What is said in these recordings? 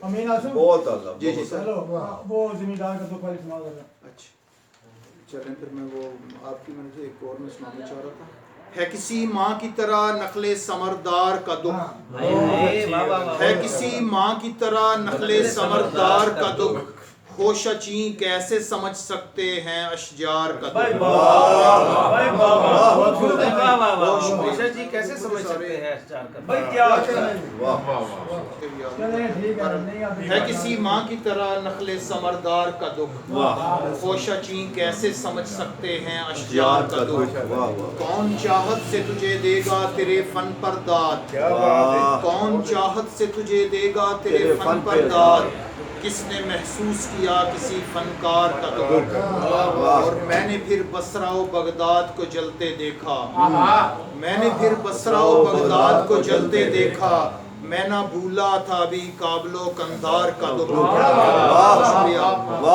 امین آسم بہت اللہ جی جی سر چلو وہ زمیندار کا دکھ والی سنا دو. اچھا چلیں پھر میں وہ آپ کی مجھے ایک اور میں سنانا چاہ رہا تھا. ہے کسی ماں کی طرح نخل ثمردار کا دکھ، ہے کسی ماں کی طرح نخل ثمردار کا دکھ، خوشہ چین کیسے سمجھ سکتے ہیں اشجار کا دکھ. خوشہ جی کیسے سمجھ سکتے ہیں اشجار کا دکھ. ہے کسی ماں کی طرح نخل ثمردار کا دکھ، خوشہ چین کیسے سمجھ سکتے ہیں اشجار کا دکھ. کون چاہت سے تجھے دے گا تیرے فن پر داد، کون چاہت سے تجھے دے گا تیرے فن پر داد، کس نے محسوس کیا کسی فنکار کا دکھ. اور میں نے پھر بصرہ و بغداد کو جلتے دیکھا، میں نے پھر بصرہ و بغداد کو جلتے دیکھا، میں نہ بھولا تھا ابھی کابل و کندھار کا دکھ.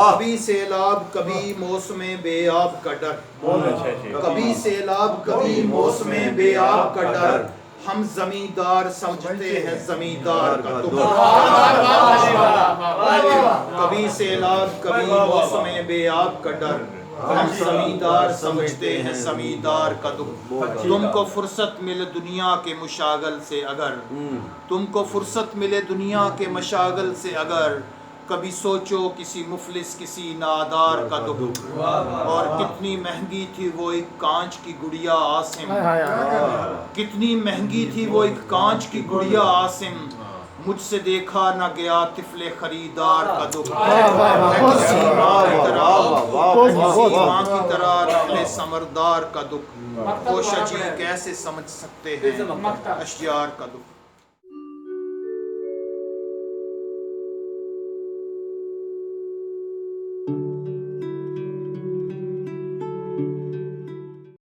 کبھی سیلاب کبھی موسم بے آب کا ڈر، کبھی سیلاب کبھی موسم بے آب کا ڈر، ہم زمیندار سمجھتے ہیں زمیندار کا دکھ. کبھی سیلاب کبھی موسم بے آب کا ڈر، ہم زمیندار سمجھتے ہیں زمیندار کا دکھ. تم کو فرصت ملے دنیا کے مشاغل سے اگر، تم کو فرصت ملے دنیا کے مشاغل سے اگر، کبھی سوچو کسی مفلس کسی نادار کا دکھ. اور کتنی مہنگی تھی وہ ایک کانچ کی گڑیا عاصم، کتنی مہنگی تھی وہ ایک کانچ کی گڑیا عاصم، مجھ سے دیکھا نہ گیا طفل خریدار کا دکھ. کسی ماں کی طرح نخل ثمردار کا دکھ، خوشہ چین کیسے سمجھ سکتے ہیں اشجار کا دکھ.